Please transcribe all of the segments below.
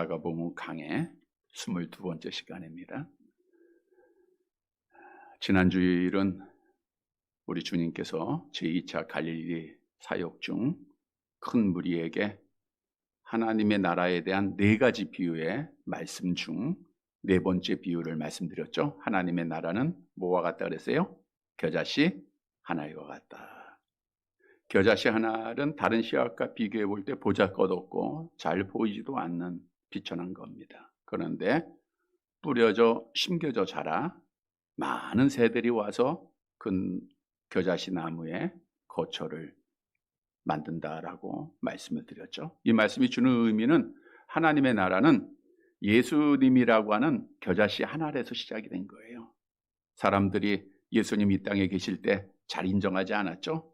마가복음 강의 22번째 시간입니다. 지난 주일은 우리 주님께서 제2차 갈릴리 사역 중 큰 무리에게 하나님의 나라에 대한 4가지 비유의 말씀 중 4번째 비유를 말씀드렸죠. 하나님의 나라는 뭐와 같다 그랬어요? 겨자씨 하나와 같다. 겨자씨 하나는 다른 씨앗과 비교해 볼 때 보잘것없고 잘 보이지도 않는 비천한 겁니다. 그런데 뿌려져 심겨져 자라 많은 새들이 와서 그 겨자씨 나무에 거처를 만든다라고 말씀을 드렸죠. 이 말씀이 주는 의미는 하나님의 나라는 예수님이라고 하는 겨자씨 한 알에서 시작이 된 거예요. 사람들이 예수님 이 땅에 계실 때 잘 인정하지 않았죠.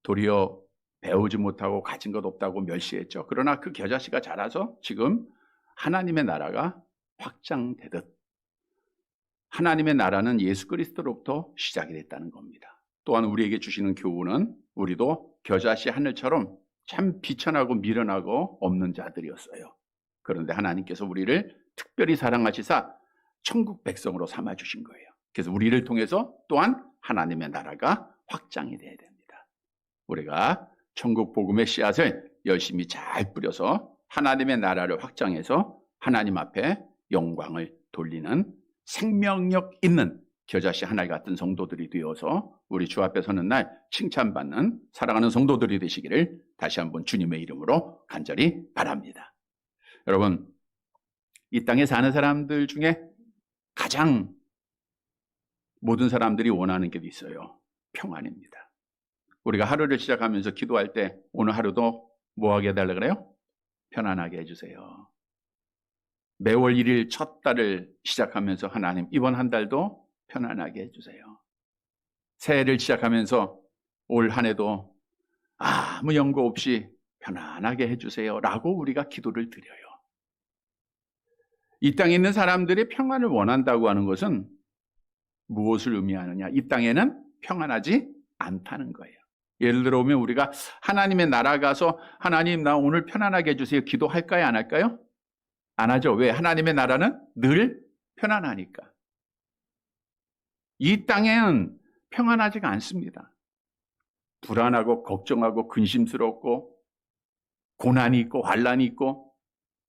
도리어 배우지 못하고 가진 것 없다고 멸시했죠. 그러나 그 겨자씨가 자라서 지금 하나님의 나라가 확장되듯 하나님의 나라는 예수 그리스도로부터 시작이 됐다는 겁니다. 또한 우리에게 주시는 교훈은 우리도 겨자씨 하늘처럼 참 비천하고 미련하고 없는 자들이었어요. 그런데 하나님께서 우리를 특별히 사랑하시사 천국 백성으로 삼아주신 거예요. 그래서 우리를 통해서 또한 하나님의 나라가 확장이 돼야 됩니다. 우리가 천국 복음의 씨앗을 열심히 잘 뿌려서 하나님의 나라를 확장해서 하나님 앞에 영광을 돌리는 생명력 있는 겨자씨 하나 같은 성도들이 되어서 우리 주 앞에 서는 날 칭찬받는 사랑하는 성도들이 되시기를 다시 한번 주님의 이름으로 간절히 바랍니다. 여러분, 이 땅에 사는 사람들 중에 가장 모든 사람들이 원하는 게 있어요. 평안입니다. 우리가 하루를 시작하면서 기도할 때 오늘 하루도 뭐 하게 해달라 그래요? 편안하게 해주세요. 매월 1일 첫 달을 시작하면서 하나님 이번 한 달도 편안하게 해주세요. 새해를 시작하면서 올 한 해도 아무 연고 없이 편안하게 해주세요 라고 우리가 기도를 드려요. 이 땅에 있는 사람들이 평안을 원한다고 하는 것은 무엇을 의미하느냐? 이 땅에는 평안하지 않다는 거예요. 예를 들어 보면 우리가 하나님의 나라 가서 하나님 나 오늘 편안하게 해주세요 기도할까요? 안 할까요? 안 하죠. 왜? 하나님의 나라는 늘 편안하니까. 이 땅에는 평안하지가 않습니다. 불안하고 걱정하고 근심스럽고 고난이 있고 환난이 있고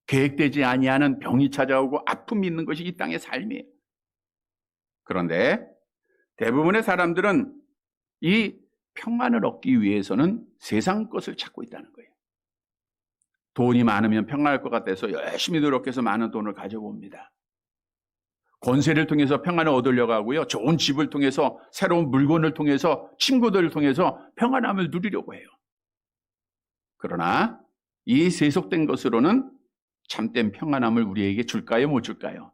계획되지 아니하는 병이 찾아오고 아픔이 있는 것이 이 땅의 삶이에요. 그런데 대부분의 사람들은 이 평안을 얻기 위해서는 세상 것을 찾고 있다는 거예요. 돈이 많으면 평안할 것 같아서 열심히 노력해서 많은 돈을 가져옵니다. 권세를 통해서 평안을 얻으려고 하고요. 좋은 집을 통해서 새로운 물건을 통해서 친구들을 통해서 평안함을 누리려고 해요. 그러나 이 세속된 것으로는 참된 평안함을 우리에게 줄까요? 못 줄까요?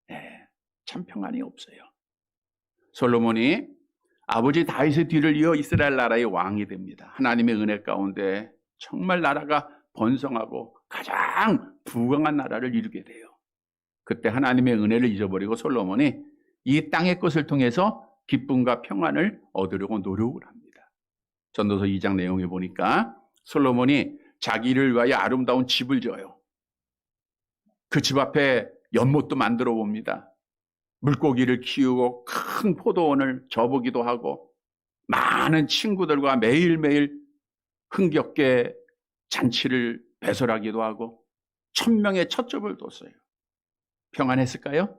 네, 참 평안이 없어요. 솔로몬이 아버지 다윗의 뒤를 이어 이스라엘 나라의 왕이 됩니다. 하나님의 은혜 가운데 정말 나라가 번성하고 가장 부강한 나라를 이루게 돼요. 그때 하나님의 은혜를 잊어버리고 솔로몬이 이 땅의 것을 통해서 기쁨과 평안을 얻으려고 노력을 합니다. 전도서 2장 내용에 보니까 솔로몬이 자기를 위하여 아름다운 집을 지어요. 그 집 앞에 연못도 만들어 봅니다. 물고기를 키우고 큰 포도원을 져보기도 하고 많은 친구들과 매일매일 흥겹게 잔치를 배설하기도 하고 1000명의 첩접을 뒀어요. 평안했을까요?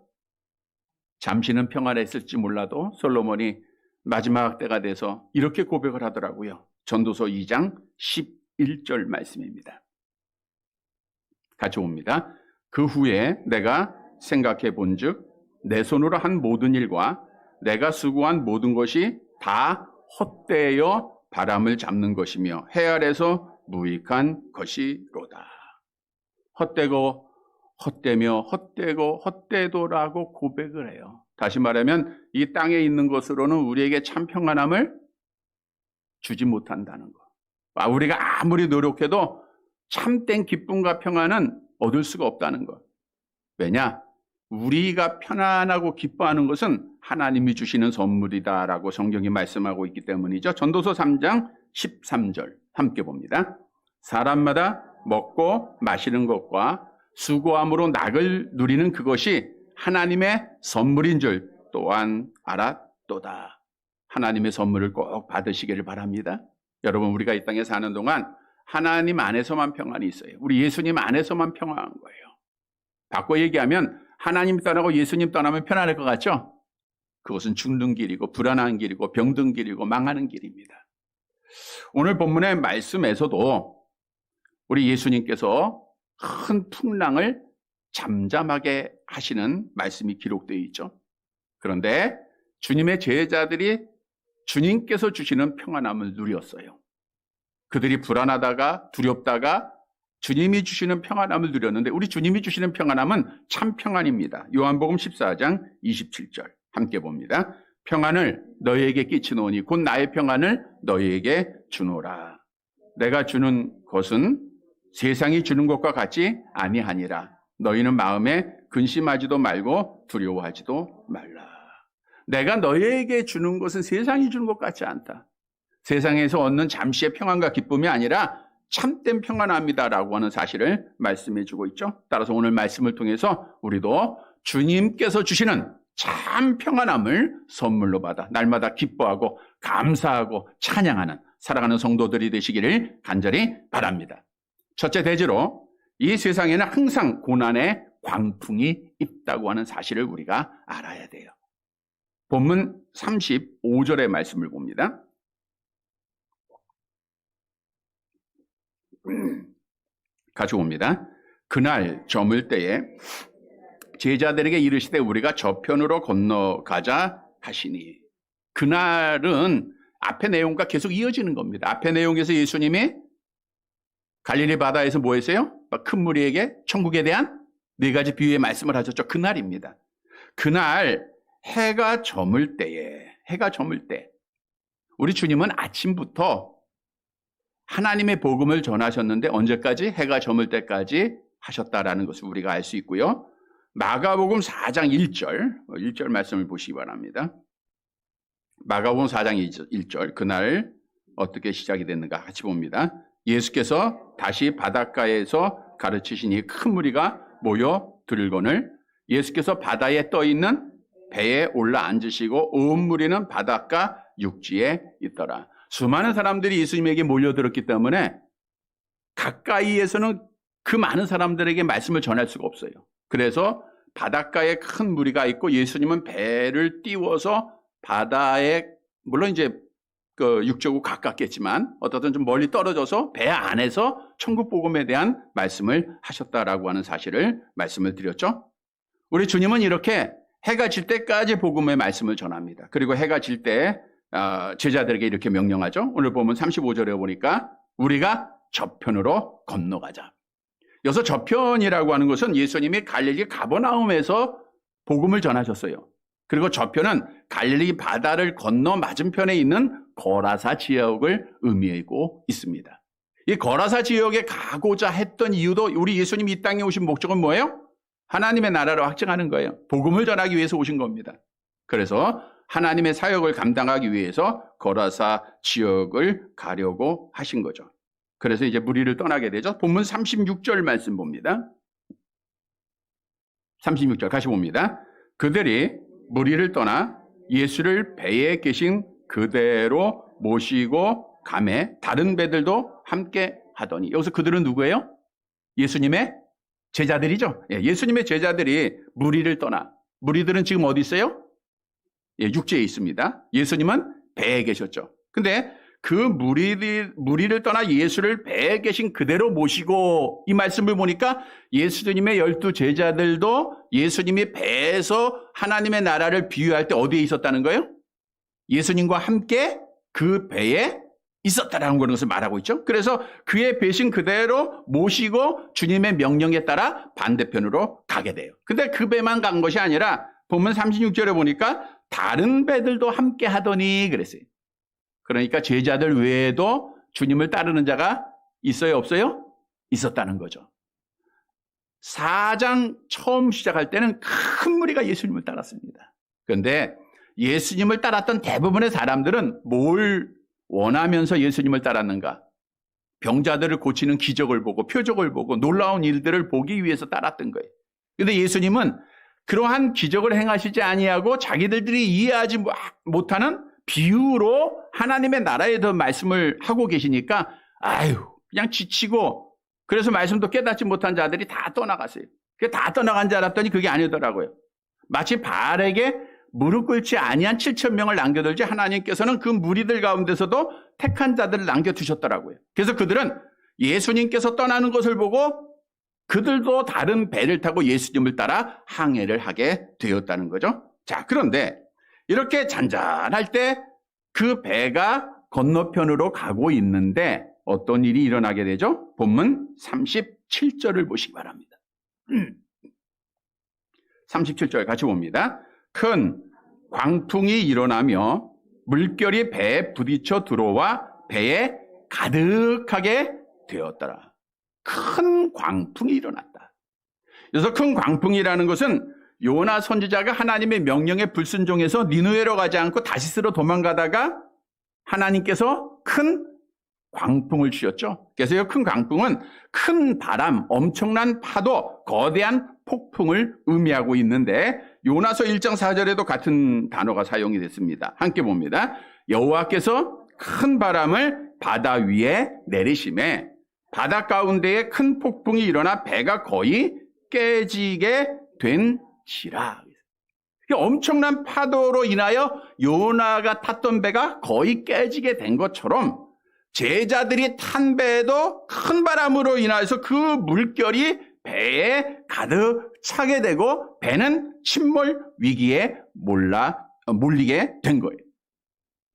잠시는 평안했을지 몰라도 솔로몬이 마지막 때가 돼서 이렇게 고백을 하더라고요. 전도서 2장 11절 말씀입니다. 같이 봅니다. 그 후에 내가 생각해 본즉 내 손으로 한 모든 일과 내가 수고한 모든 것이 다 헛되어 바람을 잡는 것이며 해 아래서 무익한 것이로다. 헛되고 헛되며 헛되고 헛되도라고 고백을 해요. 다시 말하면 이 땅에 있는 것으로는 우리에게 참 평안함을 주지 못한다는 것. 우리가 아무리 노력해도 참된 기쁨과 평안은 얻을 수가 없다는 것. 왜냐? 우리가 편안하고 기뻐하는 것은 하나님이 주시는 선물이다라고 성경이 말씀하고 있기 때문이죠. 전도서 3장 13절 함께 봅니다. 사람마다 먹고 마시는 것과 수고함으로 낙을 누리는 그것이 하나님의 선물인 줄 또한 알았도다. 하나님의 선물을 꼭 받으시기를 바랍니다. 여러분, 우리가 이 땅에 사는 동안 하나님 안에서만 평안이 있어요. 우리 예수님 안에서만 평안한 거예요. 바꿔 얘기하면 하나님 떠나고 예수님 떠나면 편안할 것 같죠? 그것은 죽는 길이고 불안한 길이고 병든 길이고 망하는 길입니다. 오늘 본문의 말씀에서도 우리 예수님께서 큰 풍랑을 잠잠하게 하시는 말씀이 기록되어 있죠. 그런데 주님의 제자들이 주님께서 주시는 평안함을 누렸어요. 그들이 불안하다가 두렵다가 주님이 주시는 평안함을 누렸는데 우리 주님이 주시는 평안함은 참 평안입니다. 요한복음 14장 27절 함께 봅니다. 평안을 너희에게 끼치노니 곧 나의 평안을 너희에게 주노라. 내가 주는 것은 세상이 주는 것과 같지 아니하니라. 너희는 마음에 근심하지도 말고 두려워하지도 말라. 내가 너희에게 주는 것은 세상이 주는 것 같지 않다. 세상에서 얻는 잠시의 평안과 기쁨이 아니라 참된 평안합니다라고 하는 사실을 말씀해 주고 있죠. 따라서 오늘 말씀을 통해서 우리도 주님께서 주시는 참 평안함을 선물로 받아 날마다 기뻐하고 감사하고 찬양하는 사랑하는 성도들이 되시기를 간절히 바랍니다. 첫째 대지로 이 세상에는 항상 고난의 광풍이 있다고 하는 사실을 우리가 알아야 돼요. 본문 35절의 말씀을 봅니다. 같이 봅니다. 그날 저물 때에 제자들에게 이르시되 우리가 저편으로 건너가자 하시니. 그날은 앞의 내용과 계속 이어지는 겁니다. 앞의 내용에서 예수님이 갈릴리 바다에서 뭐 했어요? 큰 무리에게 천국에 대한 4가지 비유의 말씀을 하셨죠. 그날입니다. 그날 해가 저물 때에, 해가 저물 때 우리 주님은 아침부터 하나님의 복음을 전하셨는데 언제까지? 해가 저물 때까지 하셨다라는 것을 우리가 알 수 있고요. 마가복음 4장 1절 말씀을 보시기 바랍니다. 마가복음 4장 1절 그날 어떻게 시작이 됐는가 같이 봅니다. 예수께서 다시 바닷가에서 가르치시니 큰 무리가 모여 들거늘 예수께서 바다에 떠 있는 배에 올라 앉으시고 온 무리는 바닷가 육지에 있더라. 수많은 사람들이 예수님에게 몰려들었기 때문에 가까이에서는 그 많은 사람들에게 말씀을 전할 수가 없어요. 그래서 바닷가에 큰 무리가 있고 예수님은 배를 띄워서 바다에 물론 이제 그 육지하고 가깝겠지만 어떻든 좀 멀리 떨어져서 배 안에서 천국 복음에 대한 말씀을 하셨다라고 하는 사실을 말씀을 드렸죠. 우리 주님은 이렇게 해가 질 때까지 복음의 말씀을 전합니다. 그리고 해가 질 때 제자들에게 이렇게 명령하죠. 오늘 보면 35절에 보니까 우리가 저편으로 건너가자. 여기서 저편이라고 하는 것은 예수님이 갈릴리 가버나움에서 복음을 전하셨어요. 그리고 저편은 갈릴리 바다를 건너 맞은편에 있는 거라사 지역을 의미하고 있습니다. 이 거라사 지역에 가고자 했던 이유도 우리 예수님이 이 땅에 오신 목적은 뭐예요? 하나님의 나라를 확증하는 거예요. 복음을 전하기 위해서 오신 겁니다. 그래서 하나님의 사역을 감당하기 위해서 거라사 지역을 가려고 하신 거죠. 그래서 이제 무리를 떠나게 되죠. 본문 36절 말씀 봅니다. 36절 같이 봅니다. 그들이 무리를 떠나 예수를 배에 계신 그대로 모시고 가매 다른 배들도 함께 하더니. 여기서 그들은 누구예요? 예수님의 제자들이죠. 예수님의 제자들이 무리를 떠나. 무리들은 지금 어디 있어요? 육지에 있습니다. 예수님은 배에 계셨죠. 근데 그 무리를 떠나 예수를 배에 계신 그대로 모시고 이 말씀을 보니까 예수님의 12 제자들도 예수님이 배에서 하나님의 나라를 비유할 때 어디에 있었다는 거예요? 예수님과 함께 그 배에 있었다라는 것을 말하고 있죠. 그래서 그의 배신 그대로 모시고 주님의 명령에 따라 반대편으로 가게 돼요. 근데 그 배만 간 것이 아니라 보면 36절에 보니까 다른 배들도 함께 하더니 그랬어요. 그러니까 제자들 외에도 주님을 따르는 자가 있어요, 없어요? 있었다는 거죠. 4장 처음 시작할 때는 큰 무리가 예수님을 따랐습니다. 그런데 예수님을 따랐던 대부분의 사람들은 뭘 원하면서 예수님을 따랐는가? 병자들을 고치는 기적을 보고 표적을 보고 놀라운 일들을 보기 위해서 따랐던 거예요. 그런데 예수님은 그러한 기적을 행하시지 아니하고 자기들이 이해하지 못하는 비유로 하나님의 나라에 대한 말씀을 하고 계시니까 그냥 지치고 그래서 말씀도 깨닫지 못한 자들이 다 떠나갔어요. 다 떠나간 줄 알았더니 그게 아니더라고요. 마치 바알에게 무릎 꿇지 아니한 7,000명을 남겨두지 하나님께서는 그 무리들 가운데서도 택한 자들을 남겨두셨더라고요. 그래서 그들은 예수님께서 떠나는 것을 보고 그들도 다른 배를 타고 예수님을 따라 항해를 하게 되었다는 거죠. 자, 그런데 이렇게 잔잔할 때 그 배가 건너편으로 가고 있는데 어떤 일이 일어나게 되죠? 본문 37절을 보시기 바랍니다. 37절 같이 봅니다. 큰 광풍이 일어나며 물결이 배에 부딪혀 들어와 배에 가득하게 되었더라. 큰 광풍이 일어났다. 그래서 큰 광풍이라는 것은 요나 선지자가 하나님의 명령에 불순종해서 니느웨로 가지 않고 다시스로 도망가다가 하나님께서 큰 광풍을 주셨죠. 그래서 이 큰 광풍은 큰 바람, 엄청난 파도, 거대한 폭풍을 의미하고 있는데 요나서 1장 4절에도 같은 단어가 사용이 됐습니다. 함께 봅니다. 여호와께서 큰 바람을 바다 위에 내리심에 바다 가운데에 큰 폭풍이 일어나 배가 거의 깨지게 된지라. 엄청난 파도로 인하여 요나가 탔던 배가 거의 깨지게 된 것처럼 제자들이 탄 배도 큰 바람으로 인하여서 그 물결이 배에 가득 차게 되고 배는 침몰 위기에 몰리게 된 거예요.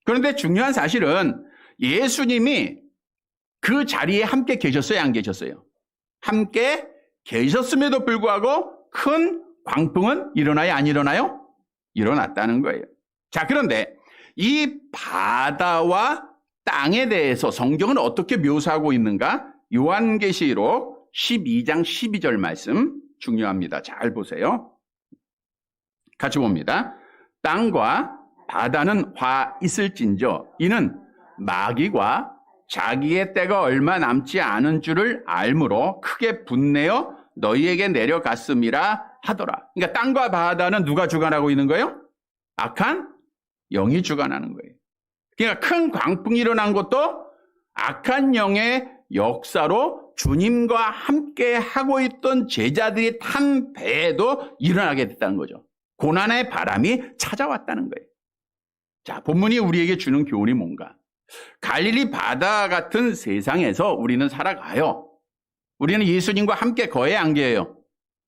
그런데 중요한 사실은 예수님이 그 자리에 함께 계셨어요, 안 계셨어요? 함께 계셨음에도 불구하고 큰 광풍은 일어나요, 안 일어나요? 일어났다는 거예요. 자, 그런데 이 바다와 땅에 대해서 성경은 어떻게 묘사하고 있는가? 요한계시록 12장 12절 말씀 중요합니다. 잘 보세요. 같이 봅니다. 땅과 바다는 화 있을진저 이는 마귀가 자기의 때가 얼마 남지 않은 줄을 알므로 크게 분내어 너희에게 내려갔음이라 하더라. 그러니까 땅과 바다는 누가 주관하고 있는 거예요? 악한 영이 주관하는 거예요. 그러니까 큰 광풍이 일어난 것도 악한 영의 역사로 주님과 함께 하고 있던 제자들이 탄 배에도 일어나게 됐다는 거죠. 고난의 바람이 찾아왔다는 거예요. 자, 본문이 우리에게 주는 교훈이 뭔가? 갈릴리 바다 같은 세상에서 우리는 살아가요. 우리는 예수님과 함께 거해야 안 거해요?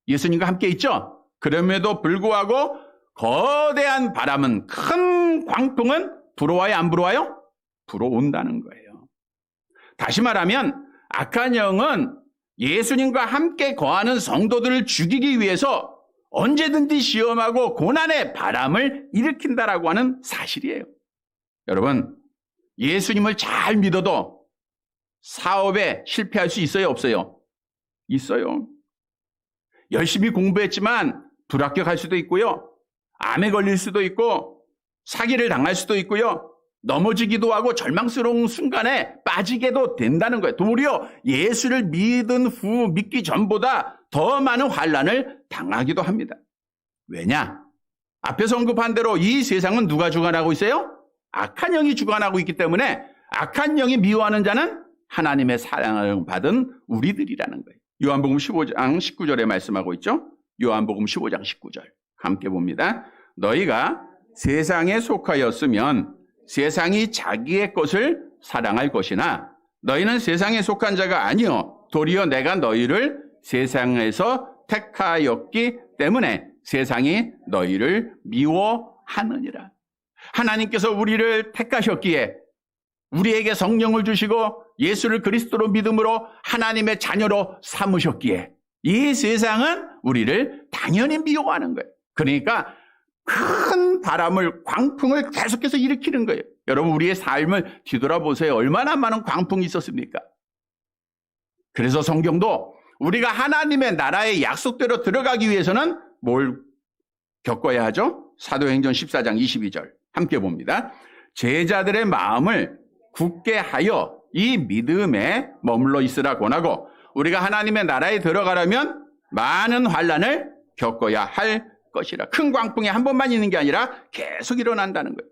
예수님과 함께 있죠? 그럼에도 불구하고 거대한 바람은, 큰 광풍은 불어와요, 안 불어와요? 불어온다는 거예요. 다시 말하면 악한 영은 예수님과 함께 거하는 성도들을 죽이기 위해서 언제든지 시험하고 고난의 바람을 일으킨다라고 하는 사실이에요. 여러분, 예수님을 잘 믿어도 사업에 실패할 수 있어요, 없어요? 있어요. 열심히 공부했지만 불합격할 수도 있고요. 암에 걸릴 수도 있고 사기를 당할 수도 있고요. 넘어지기도 하고 절망스러운 순간에 빠지게도 된다는 거예요. 도리어 예수를 믿기 전보다 더 많은 환난을 당하기도 합니다. 왜냐? 앞에서 언급한 대로 이 세상은 누가 주관하고 있어요? 악한 영이 주관하고 있기 때문에 악한 영이 미워하는 자는 하나님의 사랑을 받은 우리들이라는 거예요. 요한복음 15장 19절에 말씀하고 있죠. 요한복음 15장 19절 함께 봅니다. 너희가 세상에 속하였으면 세상이 자기의 것을 사랑할 것이나 너희는 세상에 속한 자가 아니요 도리어 내가 너희를 세상에서 택하였기 때문에 세상이 너희를 미워하느니라. 하나님께서 우리를 택하셨기에 우리에게 성령을 주시고 예수를 그리스도로 믿음으로 하나님의 자녀로 삼으셨기에 이 세상은 우리를 당연히 미워하는 거예요. 그러니까 큰 바람을, 광풍을 계속해서 일으키는 거예요. 여러분, 우리의 삶을 뒤돌아보세요. 얼마나 많은 광풍이 있었습니까? 그래서 성경도 우리가 하나님의 나라의 약속대로 들어가기 위해서는 뭘 겪어야 하죠? 사도행전 14장 22절 함께 봅니다. 제자들의 마음을 굳게 하여 이 믿음에 머물러 있으라 권하고 우리가 하나님의 나라에 들어가려면 많은 환난을 겪어야 할 것이라. 큰 광풍이 한 번만 있는 게 아니라 계속 일어난다는 거예요.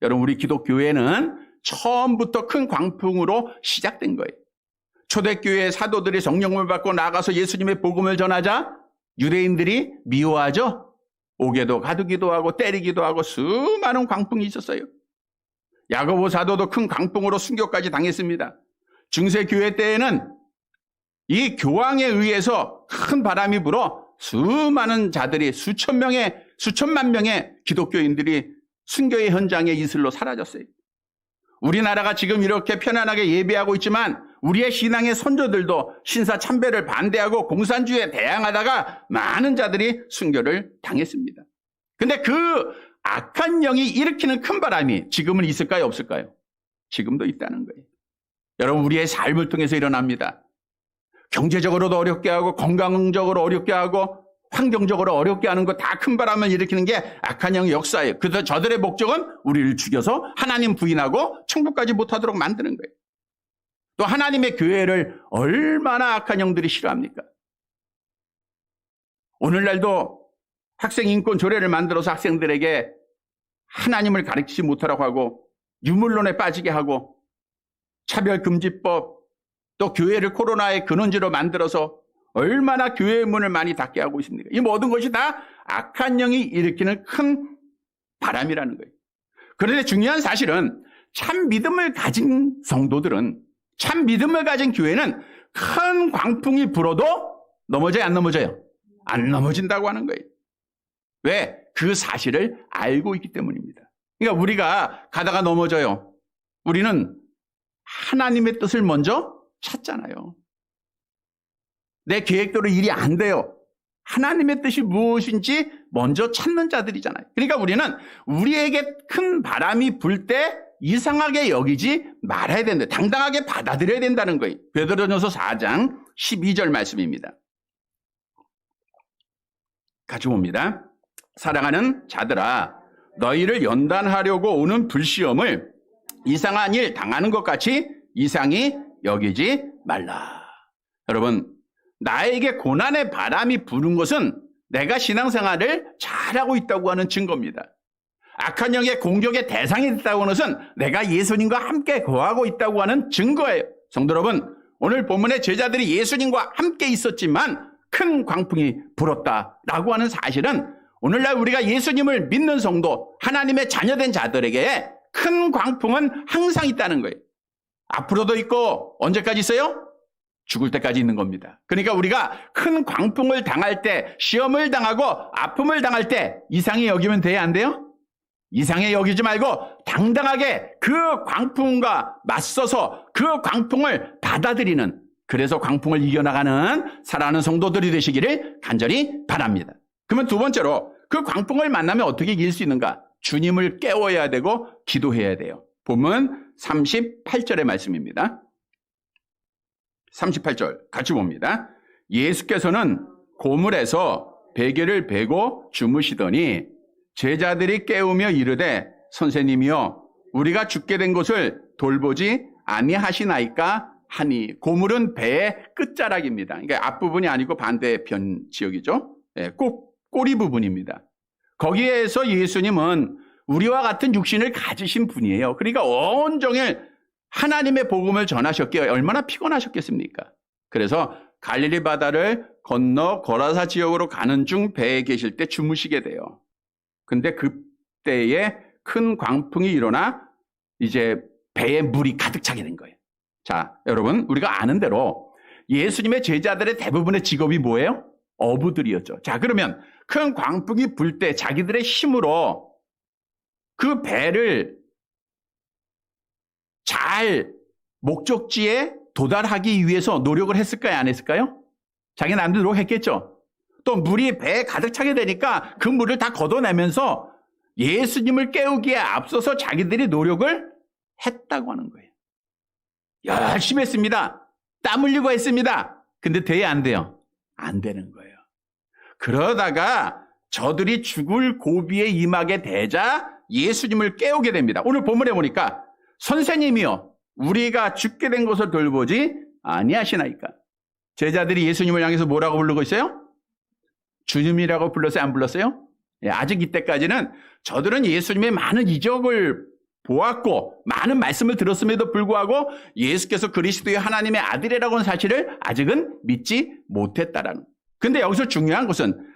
여러분, 우리 기독교회는 처음부터 큰 광풍으로 시작된 거예요. 초대교회 사도들이 성령을 받고 나가서 예수님의 복음을 전하자 유대인들이 미워하죠. 옥에도 가두기도 하고 때리기도 하고 수많은 광풍이 있었어요. 야고보 사도도 큰 광풍으로 순교까지 당했습니다. 중세교회 때에는 이 교황에 의해서 큰 바람이 불어 수많은 자들이 수천만 명의 기독교인들이 순교의 현장에 이슬로 사라졌어요. 우리나라가 지금 이렇게 편안하게 예배하고 있지만 우리의 신앙의 선조들도 신사 참배를 반대하고 공산주의에 대항하다가 많은 자들이 순교를 당했습니다. 근데 그 악한 영이 일으키는 큰 바람이 지금은 있을까요, 없을까요? 지금도 있다는 거예요. 여러분, 우리의 삶을 통해서 일어납니다. 경제적으로도 어렵게 하고 건강적으로 어렵게 하고 환경적으로 어렵게 하는 거 다 큰 바람을 일으키는 게 악한 영의 역사예요. 그래서 저들의 목적은 우리를 죽여서 하나님 부인하고 천국까지 못하도록 만드는 거예요. 또 하나님의 교회를 얼마나 악한 영들이 싫어합니까? 오늘날도 학생 인권 조례를 만들어서 학생들에게 하나님을 가르치지 못하라고 하고 유물론에 빠지게 하고 차별금지법, 또 교회를 코로나의 근원지로 만들어서 얼마나 교회의 문을 많이 닫게 하고 있습니까? 이 모든 것이 다 악한 영이 일으키는 큰 바람이라는 거예요. 그런데 중요한 사실은 참 믿음을 가진 성도들은, 참 믿음을 가진 교회는 큰 광풍이 불어도 넘어져요, 안 넘어져요? 안 넘어진다고 하는 거예요. 왜? 그 사실을 알고 있기 때문입니다. 그러니까 우리가 가다가 넘어져요. 우리는 하나님의 뜻을 먼저 찾잖아요. 내 계획대로 일이 안 돼요. 하나님의 뜻이 무엇인지 먼저 찾는 자들이잖아요. 그러니까 우리는 우리에게 큰 바람이 불 때 이상하게 여기지 말아야 된다. 당당하게 받아들여야 된다는 거예요. 베드로전서 4장 12절 말씀입니다. 같이 봅니다. 사랑하는 자들아, 너희를 연단하려고 오는 불시험을 이상한 일 당하는 것 같이 이상히 여기지 말라. 여러분, 나에게 고난의 바람이 부는 것은 내가 신앙생활을 잘하고 있다고 하는 증거입니다. 악한 영의 공격의 대상이 됐다고 하는 것은 내가 예수님과 함께 거하고 있다고 하는 증거예요. 성도 여러분, 오늘 본문의 제자들이 예수님과 함께 있었지만 큰 광풍이 불었다라고 하는 사실은 오늘날 우리가 예수님을 믿는 성도, 하나님의 자녀된 자들에게 큰 광풍은 항상 있다는 거예요. 앞으로도 있고 언제까지 있어요? 죽을 때까지 있는 겁니다. 그러니까 우리가 큰 광풍을 당할 때, 시험을 당하고 아픔을 당할 때 이상히 여기면 돼야 안 돼요? 이상히 여기지 말고 당당하게 그 광풍과 맞서서 그 광풍을 받아들이는, 그래서 광풍을 이겨나가는 사랑하는 성도들이 되시기를 간절히 바랍니다. 그러면 두 번째로 그 광풍을 만나면 어떻게 이길 수 있는가? 주님을 깨워야 되고 기도해야 돼요. 본문 38절의 말씀입니다. 38절 같이 봅니다. 예수께서는 고물에서 베개를 베고 주무시더니 제자들이 깨우며 이르되 선생님이여 우리가 죽게 된 것을 돌보지 아니하시나이까 하니. 고물은 배의 끝자락입니다. 그러니까 앞부분이 아니고 반대편 지역이죠. 꼬리 부분입니다. 거기에서 예수님은 우리와 같은 육신을 가지신 분이에요. 그러니까 온종일 하나님의 복음을 전하셨기에 얼마나 피곤하셨겠습니까? 그래서 갈릴리 바다를 건너 거라사 지역으로 가는 중 배에 계실 때 주무시게 돼요. 근데 그때에 큰 광풍이 일어나 이제 배에 물이 가득 차게 된 거예요. 자, 여러분, 우리가 아는 대로 예수님의 제자들의 대부분의 직업이 뭐예요? 어부들이었죠. 자, 그러면 큰 광풍이 불 때 자기들의 힘으로 그 배를 잘 목적지에 도달하기 위해서 노력을 했을까요? 안 했을까요? 자기 나름대로 노력했겠죠. 또 물이 배에 가득 차게 되니까 그 물을 다 걷어내면서 예수님을 깨우기에 앞서서 자기들이 노력을 했다고 하는 거예요. 열심히 했습니다. 땀 흘리고 했습니다. 근데 돼야 안 돼요? 안 되는 거예요. 그러다가 저들이 죽을 고비에 임하게 되자 예수님을 깨우게 됩니다. 오늘 본문에 보니까 선생님이요, 우리가 죽게 된 것을 돌보지 아니하시나이까. 제자들이 예수님을 향해서 뭐라고 부르고 있어요? 주님이라고 불렀어요? 안 불렀어요? 예, 아직 이때까지는 저들은 예수님의 많은 이적을 보았고 많은 말씀을 들었음에도 불구하고 예수께서 그리스도의 하나님의 아들이라고 하는 사실을 아직은 믿지 못했다라는. 근데 여기서 중요한 것은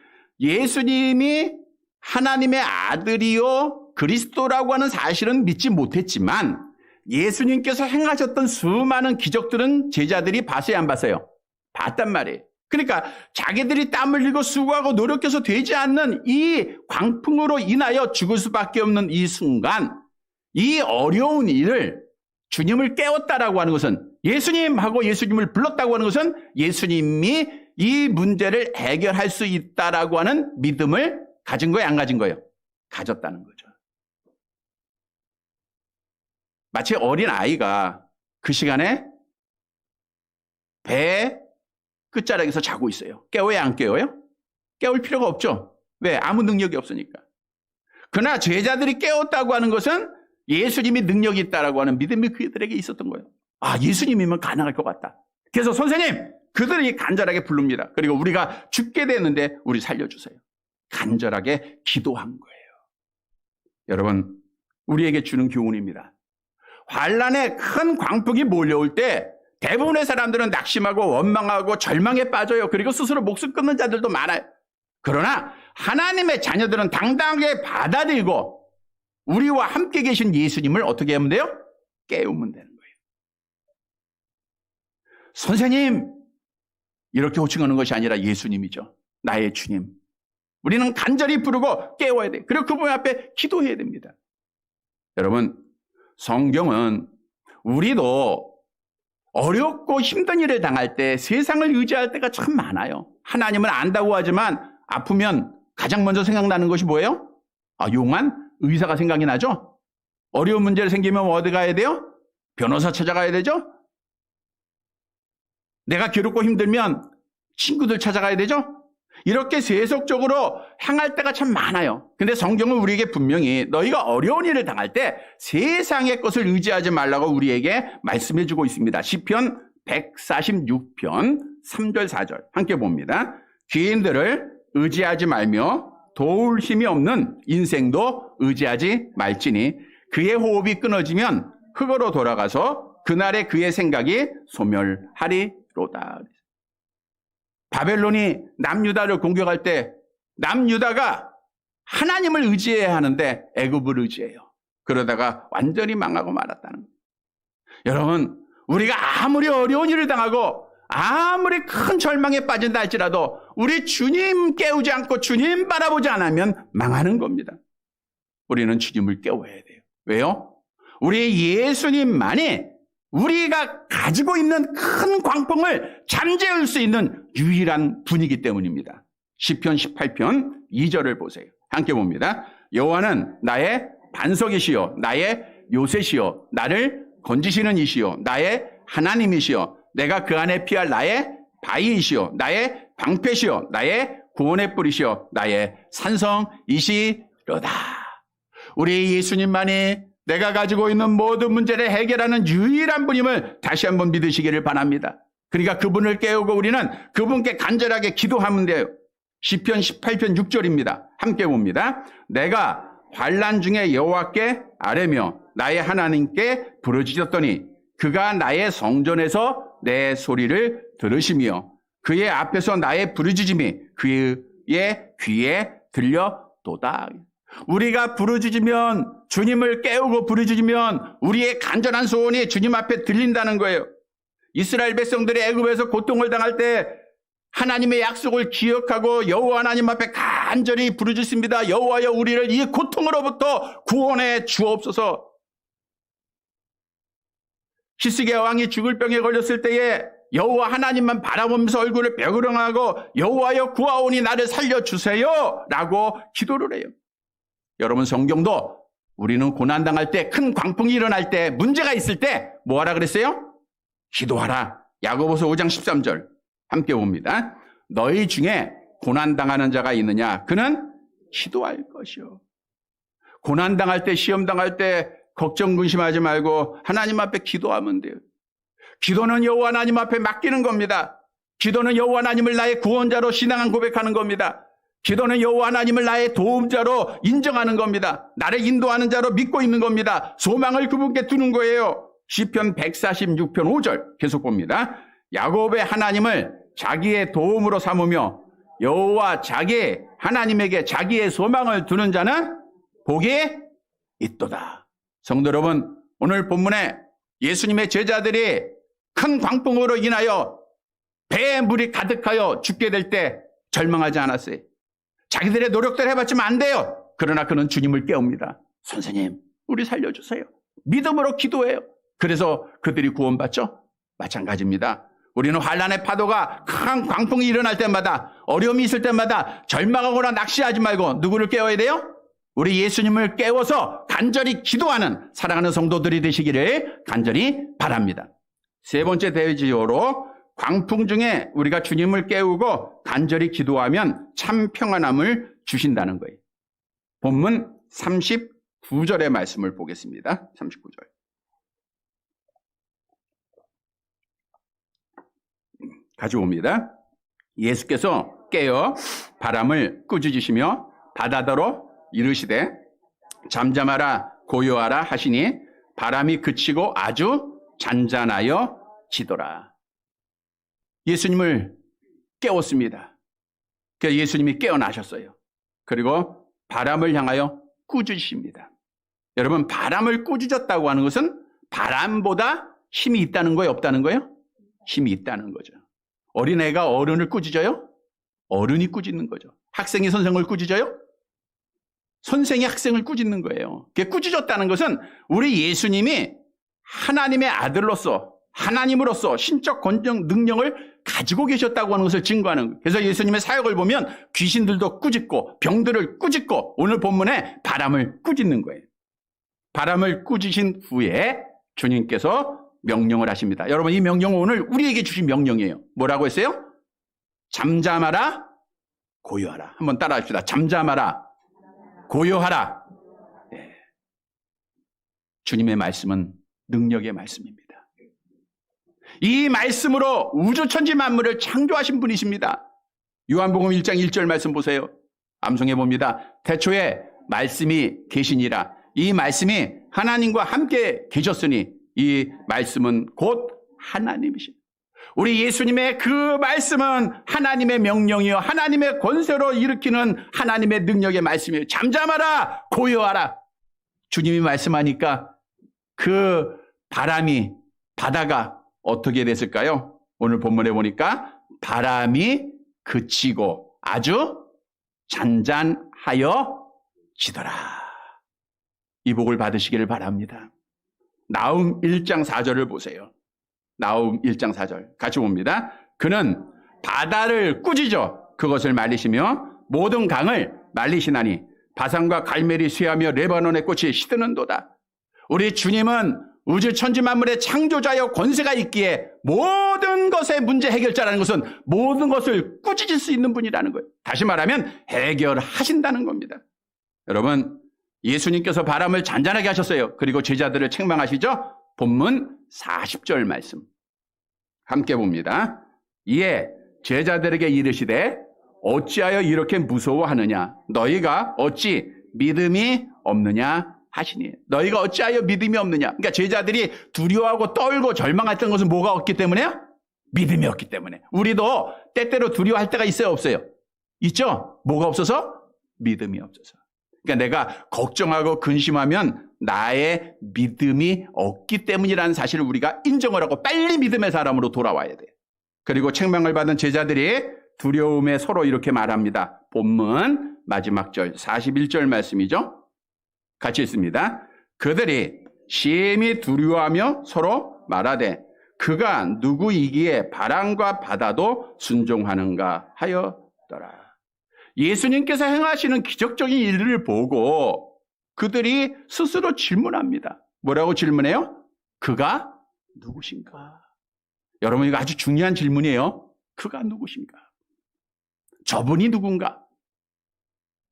예수님이 하나님의 아들이요 그리스도라고 하는 사실은 믿지 못했지만 예수님께서 행하셨던 수많은 기적들은 제자들이 봤어요, 안 봤어요? 봤단 말이에요. 그러니까 자기들이 땀 흘리고 수고하고 노력해서 되지 않는 이 광풍으로 인하여 죽을 수밖에 없는 이 순간, 이 어려운 일을 주님을 깨웠다라고 하는 것은, 예수님 하고 예수님을 불렀다고 하는 것은 예수님이 이 문제를 해결할 수 있다라고 하는 믿음을 가진 거예요, 안 가진 거예요? 가졌다는 거죠. 마치 어린 아이가 그 시간에 배 끝자락에서 자고 있어요. 깨워야 안 깨워요? 깨울 필요가 없죠. 왜? 아무 능력이 없으니까. 그러나 제자들이 깨웠다고 하는 것은 예수님이 능력이 있다라고 하는 믿음이 그들에게 있었던 거예요. 아, 예수님이면 가능할 것 같다. 그래서 선생님, 그들이 간절하게 부릅니다. 그리고 우리가 죽게 되는데 우리 살려주세요. 간절하게 기도한 거예요. 여러분, 우리에게 주는 교훈입니다. 환란에 큰 광풍이 몰려올 때 대부분의 사람들은 낙심하고 원망하고 절망에 빠져요. 그리고 스스로 목숨 끊는 자들도 많아요. 그러나 하나님의 자녀들은 당당하게 받아들이고 우리와 함께 계신 예수님을 어떻게 하면 돼요? 깨우면 되는 거예요. 선생님, 이렇게 호칭하는 것이 아니라 예수님이죠. 나의 주님. 우리는 간절히 부르고 깨워야 돼요. 그리고 그분 앞에 기도해야 됩니다. 여러분, 성경은 우리도 어렵고 힘든 일을 당할 때 세상을 의지할 때가 참 많아요. 하나님은 안다고 하지만 아프면 가장 먼저 생각나는 것이 뭐예요? 용한 의사가 생각이 나죠? 어려운 문제를 생기면 어디 가야 돼요? 변호사 찾아가야 되죠? 내가 괴롭고 힘들면 친구들 찾아가야 되죠? 이렇게 세속적으로 향할 때가 참 많아요. 근데 성경은 우리에게 분명히 너희가 어려운 일을 당할 때 세상의 것을 의지하지 말라고 우리에게 말씀해 주고 있습니다. 시편 146편 3절 4절 함께 봅니다. 귀인들을 의지하지 말며 도울 힘이 없는 인생도 의지하지 말지니 그의 호흡이 끊어지면 흙으로 돌아가서 그날에 그의 생각이 소멸하리로다. 바벨론이 남유다를 공격할 때 남유다가 하나님을 의지해야 하는데 애굽을 의지해요. 그러다가 완전히 망하고 말았다는 거예요. 여러분, 우리가 아무리 어려운 일을 당하고 아무리 큰 절망에 빠진다 할지라도 우리 주님 깨우지 않고 주님 바라보지 않으면 망하는 겁니다. 우리는 주님을 깨워야 돼요. 왜요? 우리 예수님만이 우리가 가지고 있는 큰 광풍을 잠재울 수 있는 유일한 분이기 때문입니다. 시편 18편 2절을 보세요. 함께 봅니다. 여호와는 나의 반석이시요 나의 요새시요 나를 건지시는 이시요 나의 하나님이시요 내가 그 안에 피할 나의 바위이시요 나의 방패시요 나의 구원의 뿌리시요 나의 산성이시로다. 우리 예수님만이 내가 가지고 있는 모든 문제를 해결하는 유일한 분임을 다시 한번 믿으시기를 바랍니다. 그러니까 그분을 깨우고 우리는 그분께 간절하게 기도하면 돼요. 시편 18편 6절입니다. 함께 봅니다. 내가 환난 중에 여호와께 아뢰며 나의 하나님께 부르짖었더니 그가 나의 성전에서 내 소리를 들으시며 그의 앞에서 나의 부르짖음이 그의 귀에 들려도다. 우리가 부르짖으면, 주님을 깨우고 부르짖으면 우리의 간절한 소원이 주님 앞에 들린다는 거예요. 이스라엘 백성들이 애굽에서 고통을 당할 때 하나님의 약속을 기억하고 여호와 하나님 앞에 간절히 부르짖습니다. 여호와여, 우리를 이 고통으로부터 구원해 주옵소서. 히스기야 왕이 죽을 병에 걸렸을 때에 여호와 하나님만 바라보면서 얼굴을 뼈그렁하고 여호와여, 구하오니 나를 살려주세요 라고 기도를 해요. 여러분, 성경도 우리는 고난당할 때, 큰 광풍이 일어날 때, 문제가 있을 때 뭐하라 그랬어요? 기도하라. 야고보서 5장 13절 함께 봅니다. 너희 중에 고난당하는 자가 있느냐? 그는 기도할 것이요. 고난당할 때, 시험당할 때, 걱정 근심하지 말고 하나님 앞에 기도하면 돼요. 기도는 여호와 하나님 앞에 맡기는 겁니다. 기도는 여호와 하나님을 나의 구원자로 신앙한 고백하는 겁니다. 기도는 여호와 하나님을 나의 도움자로 인정하는 겁니다. 나를 인도하는 자로 믿고 있는 겁니다. 소망을 그분께 두는 거예요. 시편 146편 5절 계속 봅니다. 야곱의 하나님을 자기의 도움으로 삼으며 여호와 자기 하나님에게 자기의 소망을 두는 자는 복이 있도다. 성도 여러분, 오늘 본문에 예수님의 제자들이 큰 광풍으로 인하여 배에 물이 가득하여 죽게 될 때 절망하지 않았어요. 자기들의 노력대로 해봤지만 안 돼요. 그러나 그는 주님을 깨웁니다. 선생님, 우리 살려주세요. 믿음으로 기도해요. 그래서 그들이 구원받죠? 마찬가지입니다. 우리는 환란의 파도가 큰 광풍이 일어날 때마다, 어려움이 있을 때마다 절망하거나 낙심하지 말고 누구를 깨워야 돼요? 우리 예수님을 깨워서 간절히 기도하는 사랑하는 성도들이 되시기를 간절히 바랍니다. 세 번째 대지요로 광풍 중에 우리가 주님을 깨우고 간절히 기도하면 참 평안함을 주신다는 거예요. 본문 39절의 말씀을 보겠습니다. 39절. 가져옵니다. 예수께서 깨어 바람을 꾸짖으시며 바다더러 이르시되 잠잠하라 고요하라 하시니 바람이 그치고 아주 잔잔하여 지더라. 예수님을 깨웠습니다. 그래서 예수님이 깨어나셨어요. 그리고 바람을 향하여 꾸짖으십니다. 여러분, 바람을 꾸짖었다고 하는 것은 바람보다 힘이 있다는 거예요, 없다는 거예요? 힘이 있다는 거죠. 어린애가 어른을 꾸짖어요? 어른이 꾸짖는 거죠. 학생이 선생을 꾸짖어요? 선생이 학생을 꾸짖는 거예요. 그게 꾸짖었다는 것은 우리 예수님이 하나님의 아들로서, 하나님으로서 신적 권능 능력을 가지고 계셨다고 하는 것을 증거하는 거예요. 그래서 예수님의 사역을 보면 귀신들도 꾸짖고 병들을 꾸짖고 오늘 본문에 바람을 꾸짖는 거예요. 바람을 꾸짖으신 후에 주님께서 명령을 하십니다. 여러분, 이 명령은 오늘 우리에게 주신 명령이에요. 뭐라고 했어요? 잠잠하라, 고요하라. 한번 따라 합시다. 잠잠하라, 고요하라. 네. 주님의 말씀은 능력의 말씀입니다. 이 말씀으로 우주 천지 만물을 창조하신 분이십니다. 요한복음 1장 1절 말씀 보세요. 암송해 봅니다. 태초에 말씀이 계시니라. 이 말씀이 하나님과 함께 계셨으니 이 말씀은 곧 하나님이십니다. 우리 예수님의 그 말씀은 하나님의 명령이요 하나님의 권세로 일으키는 하나님의 능력의 말씀이에요. 잠잠하라, 고요하라. 주님이 말씀하니까 그 바람이, 바다가 어떻게 됐을까요? 오늘 본문에 보니까 바람이 그치고 아주 잔잔하여 지더라. 이 복을 받으시기를 바랍니다. 나훔 1장 4절을 보세요. 나훔 1장 4절 같이 봅니다. 그는 바다를 꾸짖어 그것을 말리시며 모든 강을 말리시나니 바산과 갈멜이 쇠하며 레바논의 꽃이 시드는도다. 우리 주님은 우주 천지 만물의 창조자여 권세가 있기에 모든 것의 문제 해결자라는 것은 모든 것을 꾸짖을 수 있는 분이라는 거예요. 다시 말하면 해결하신다는 겁니다. 여러분, 예수님께서 바람을 잔잔하게 하셨어요. 그리고 제자들을 책망하시죠? 본문 40절 말씀 함께 봅니다. 이에 제자들에게 이르시되 어찌하여 이렇게 무서워하느냐? 너희가 어찌 믿음이 없느냐 하시니. 너희가 어찌하여 믿음이 없느냐? 그러니까 제자들이 두려워하고 떨고 절망했던 것은 뭐가 없기 때문에요? 믿음이 없기 때문에. 우리도 때때로 두려워할 때가 있어요, 없어요? 있죠? 뭐가 없어서? 믿음이 없어서. 그러니까 내가 걱정하고 근심하면 나의 믿음이 없기 때문이라는 사실을 우리가 인정을 하고 빨리 믿음의 사람으로 돌아와야 돼요. 그리고 책망을 받은 제자들이 두려움에 서로 이렇게 말합니다. 본문 마지막 절 41절 말씀이죠. 같이 읽습니다. 그들이 심히 두려워하며 서로 말하되 그가 누구이기에 바람과 바다도 순종하는가 하였더라. 예수님께서 행하시는 기적적인 일을 보고 그들이 스스로 질문합니다. 뭐라고 질문해요? 그가 누구신가? 여러분, 이거 아주 중요한 질문이에요. 그가 누구신가? 저분이 누군가?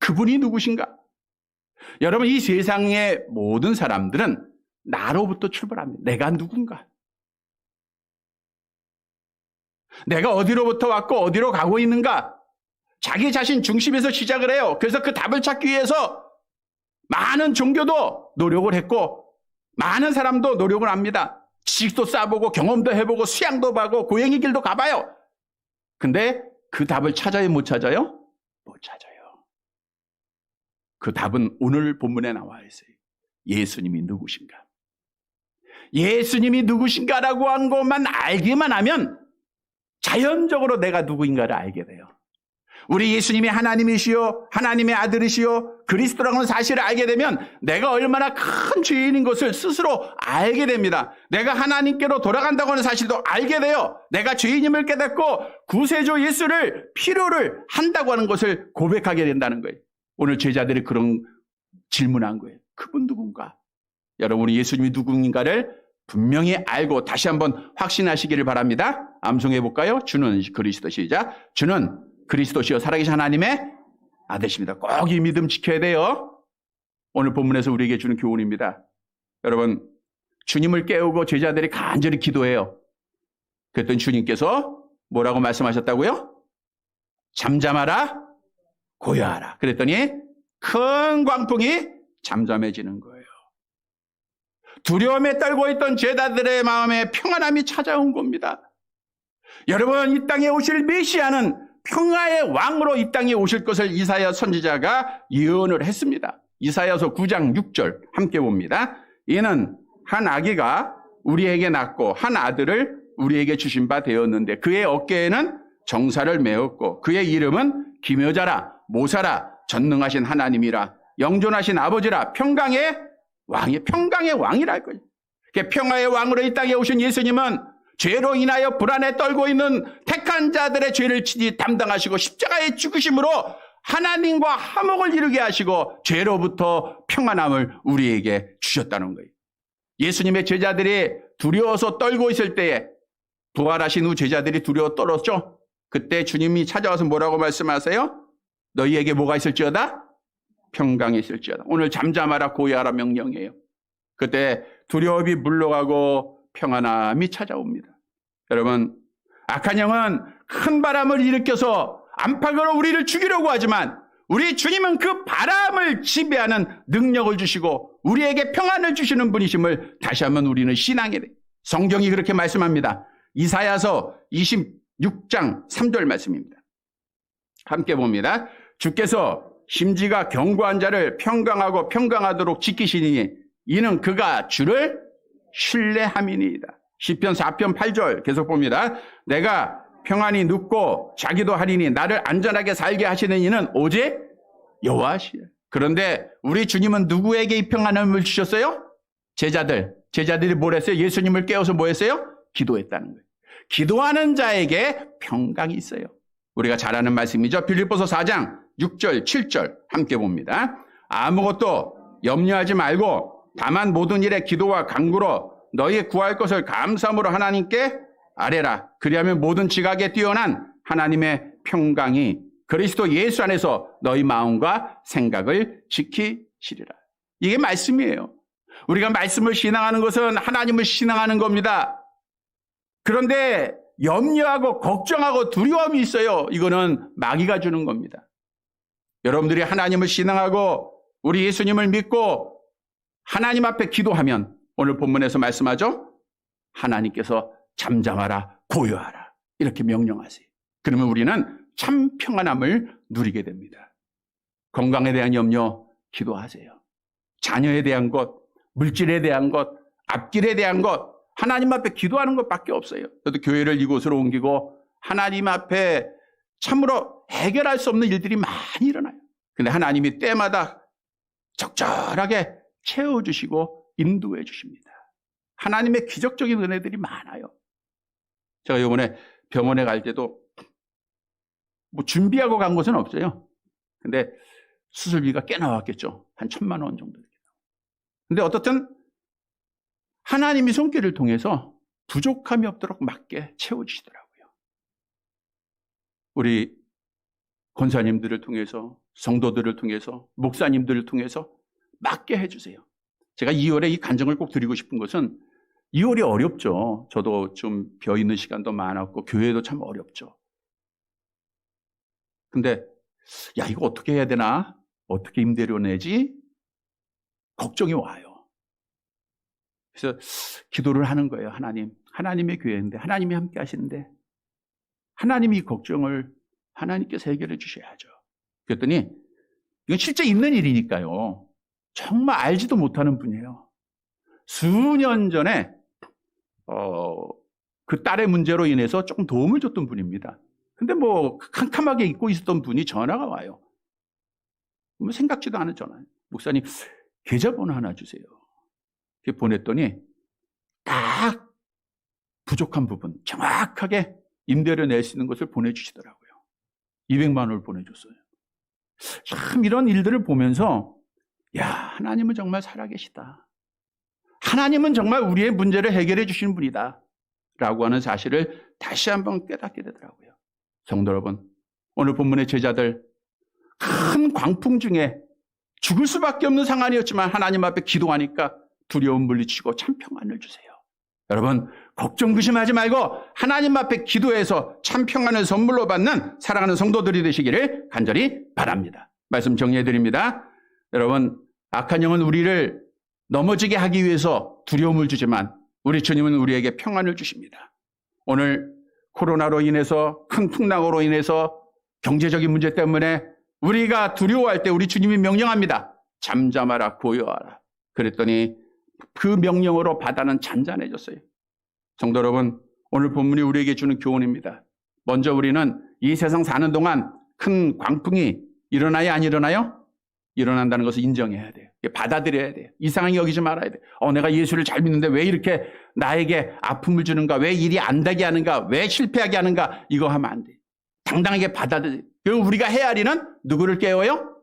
그분이 누구신가? 여러분, 이 세상의 모든 사람들은 나로부터 출발합니다. 내가 누군가? 내가 어디로부터 왔고 어디로 가고 있는가? 자기 자신 중심에서 시작을 해요. 그래서 그 답을 찾기 위해서 많은 종교도 노력을 했고 많은 사람도 노력을 합니다. 지식도 쌓아보고 경험도 해보고 수양도 하고 고행의 길도 가봐요. 근데 그 답을 찾아요? 못 찾아요? 못 찾아요. 그 답은 오늘 본문에 나와 있어요. 예수님이 누구신가? 예수님이 누구신가라고 한 것만 알기만 하면 자연적으로 내가 누구인가를 알게 돼요. 우리 예수님이 하나님이시요 하나님의 아들이시요 그리스도라는 사실을 알게 되면 내가 얼마나 큰 죄인인 것을 스스로 알게 됩니다. 내가 하나님께로 돌아간다고 하는 사실도 알게 돼요. 내가 죄인임을 깨닫고 구세주 예수를 필요를 한다고 하는 것을 고백하게 된다는 거예요. 오늘 제자들이 그런 질문한 거예요. 그분 누군가? 여러분이 예수님이 누구인가를 분명히 알고 다시 한번 확신하시기를 바랍니다. 암송해 볼까요? 주는 그리스도. 시작. 주는 그리스도시요 살아계신 하나님의 아들이십니다. 꼭 이 믿음 지켜야 돼요. 오늘 본문에서 우리에게 주는 교훈입니다. 여러분, 주님을 깨우고 제자들이 간절히 기도해요. 그랬더니 주님께서 뭐라고 말씀하셨다고요? 잠잠하라, 고요하라. 그랬더니 큰 광풍이 잠잠해지는 거예요. 두려움에 떨고 있던 제자들의 마음에 평안함이 찾아온 겁니다. 여러분, 이 땅에 오실 메시아는 평화의 왕으로 이 땅에 오실 것을 이사야 선지자가 예언을 했습니다. 이사야서 9장 6절 함께 봅니다. 이는 한 아기가 우리에게 낳고 한 아들을 우리에게 주신 바 되었는데 그의 어깨에는 정사를 메었고 그의 이름은 기묘자라 모사라 전능하신 하나님이라 영존하신 아버지라 평강의 왕이랄 거예요. 평화의 왕으로 이 땅에 오신 예수님은 죄로 인하여 불안에 떨고 있는 택한 자들의 죄를 친히 담당하시고 십자가의 죽으심으로 하나님과 화목을 이루게 하시고 죄로부터 평안함을 우리에게 주셨다는 거예요. 예수님의 제자들이 두려워서 떨고 있을 때에 부활하신 후 제자들이 두려워 떨었죠. 그때 주님이 찾아와서 뭐라고 말씀하세요? 너희에게 뭐가 있을지어다? 평강이 있을지어다. 오늘 잠잠하라 고요하라 명령이에요. 그때 두려움이 물러가고 평안함이 찾아옵니다. 여러분, 악한 영은 큰 바람을 일으켜서 안팎으로 우리를 죽이려고 하지만 우리 주님은 그 바람을 지배하는 능력을 주시고 우리에게 평안을 주시는 분이심을 다시 한번 우리는 신앙해야 돼요. 성경이 그렇게 말씀합니다. 이사야서 26장 3절 말씀입니다. 함께 봅니다. 주께서 심지가 견고한 자를 평강하고 평강하도록 지키시니 이는 그가 주를 신뢰함이니이다. 시편 4편 8절 계속 봅니다. 내가 평안히 눕고 자기도 하리니 나를 안전하게 살게 하시는 이는 오직 여호와시여. 그런데 우리 주님은 누구에게 이 평안함을 주셨어요? 제자들이 뭘 했어요? 예수님을 깨워서 뭐 했어요? 기도했다는 거예요. 기도하는 자에게 평강이 있어요. 우리가 잘 아는 말씀이죠. 빌립보서 4장 6절 7절 함께 봅니다. 아무것도 염려하지 말고 다만 모든 일에 기도와 간구로 너희 구할 것을 감사함으로 하나님께 아뢰라. 그리하면 모든 지각에 뛰어난 하나님의 평강이 그리스도 예수 안에서 너희 마음과 생각을 지키시리라. 이게 말씀이에요. 우리가 말씀을 신앙하는 것은 하나님을 신앙하는 겁니다. 그런데 염려하고 걱정하고 두려움이 있어요. 이거는 마귀가 주는 겁니다. 여러분들이 하나님을 신앙하고 우리 예수님을 믿고 하나님 앞에 기도하면 오늘 본문에서 말씀하죠. 하나님께서 잠잠하라 고요하라 이렇게 명령하세요. 그러면 우리는 참 평안함을 누리게 됩니다. 건강에 대한 염려 기도하세요. 자녀에 대한 것, 물질에 대한 것, 앞길에 대한 것 하나님 앞에 기도하는 것밖에 없어요. 저도 교회를 이곳으로 옮기고 하나님 앞에 참으로 해결할 수 없는 일들이 많이 일어나요. 근데 하나님이 때마다 적절하게 채워주시고 인도해 주십니다. 하나님의 기적적인 은혜들이 많아요. 제가 이번에 병원에 갈 때도 뭐 준비하고 간 것은 없어요. 근데 수술비가 꽤 나왔겠죠. 한 1,000만 원 정도. 근데 어떻든 하나님이 손길을 통해서 부족함이 없도록 맞게 채워주시더라고요. 우리 권사님들을 통해서 성도들을 통해서 목사님들을 통해서 맞게 해주세요. 제가 2월에 이 간증을 꼭 드리고 싶은 것은 2월이 어렵죠. 저도 좀 비어 있는 시간도 많았고 교회도 참 어렵죠. 근데 야, 이거 어떻게 해야 되나? 어떻게 임대료 내지? 걱정이 와요. 그래서 기도를 하는 거예요. 하나님, 하나님의 교회인데 하나님이 함께 하시는데 하나님이 이 걱정을 하나님께서 해결해 주셔야죠. 그랬더니 이건 실제 있는 일이니까요. 정말 알지도 못하는 분이에요. 수년 전에 그 딸의 문제로 인해서 조금 도움을 줬던 분입니다. 근데 뭐 캄캄하게 잊고 있었던 분이 전화가 와요. 뭐 생각지도 않은 전화. 목사님, 계좌번호 하나 주세요. 이렇게 보냈더니 딱 부족한 부분 정확하게 임대료 낼 수 있는 것을 보내주시더라고요. 200만 원을 보내줬어요. 참 이런 일들을 보면서 야, 하나님은 정말 살아계시다. 하나님은 정말 우리의 문제를 해결해 주시는 분이다. 라고 하는 사실을 다시 한번 깨닫게 되더라고요. 성도 여러분, 오늘 본문의 제자들 큰 광풍 중에 죽을 수밖에 없는 상황이었지만 하나님 앞에 기도하니까 두려움 물리치고 참 평안을 주세요. 여러분, 걱정 근심하지 말고 하나님 앞에 기도해서 참 평안을 선물로 받는 사랑하는 성도들이 되시기를 간절히 바랍니다. 말씀 정리해 드립니다. 여러분, 악한 영은 우리를 넘어지게 하기 위해서 두려움을 주지만 우리 주님은 우리에게 평안을 주십니다. 오늘 코로나로 인해서 큰 풍랑으로 인해서 경제적인 문제 때문에 우리가 두려워할 때 우리 주님이 명령합니다. 잠잠하라, 고요하라. 그랬더니 그 명령으로 바다는 잔잔해졌어요. 성도 여러분, 오늘 본문이 우리에게 주는 교훈입니다. 먼저 우리는 이 세상 사는 동안 큰 광풍이 일어나야 안 일어나요? 일어난다는 것을 인정해야 돼요. 받아들여야 돼요. 이상하게 여기지 말아야 돼요. 내가 예수를 잘 믿는데 왜 이렇게 나에게 아픔을 주는가? 왜 일이 안 되게 하는가? 왜 실패하게 하는가? 이거 하면 안 돼요. 당당하게 받아들여요. 그럼 우리가 해야 할 일은 누구를 깨워요?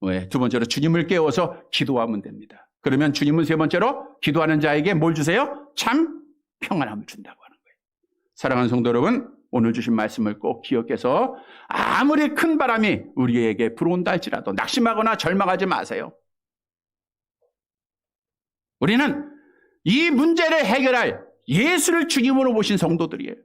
왜? 두 번째로 주님을 깨워서 기도하면 됩니다. 그러면 주님은 세 번째로 기도하는 자에게 뭘 주세요? 참 평안함을 준다고 하는 거예요. 사랑하는 성도 여러분, 오늘 주신 말씀을 꼭 기억해서 아무리 큰 바람이 우리에게 불어온다 할지라도 낙심하거나 절망하지 마세요. 우리는 이 문제를 해결할 예수를 주님으로 모신 성도들이에요.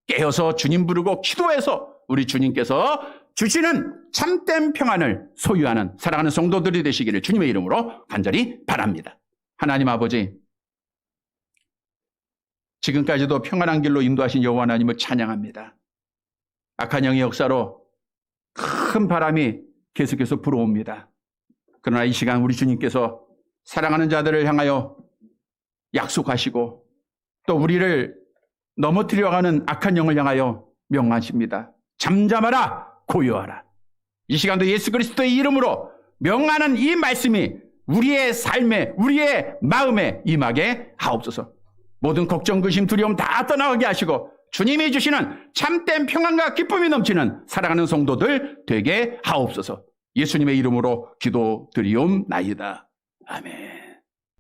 깨어서 주님 부르고 기도해서 우리 주님께서 주시는 참된 평안을 소유하는 사랑하는 성도들이 되시기를 주님의 이름으로 간절히 바랍니다. 하나님 아버지, 지금까지도 평안한 길로 인도하신 여호와 하나님을 찬양합니다. 악한 영의 역사로 큰 바람이 계속해서 불어옵니다. 그러나 이 시간 우리 주님께서 사랑하는 자들을 향하여 약속하시고 또 우리를 넘어뜨려가는 악한 영을 향하여 명하십니다. 잠잠하라, 고요하라. 이 시간도 예수 그리스도의 이름으로 명하는 이 말씀이 우리의 삶에, 우리의 마음에 임하게 하옵소서. 모든 걱정, 근심, 두려움 다 떠나가게 하시고 주님이 주시는 참된 평안과 기쁨이 넘치는 사랑하는 성도들 되게 하옵소서. 예수님의 이름으로 기도드리옵나이다. 아멘.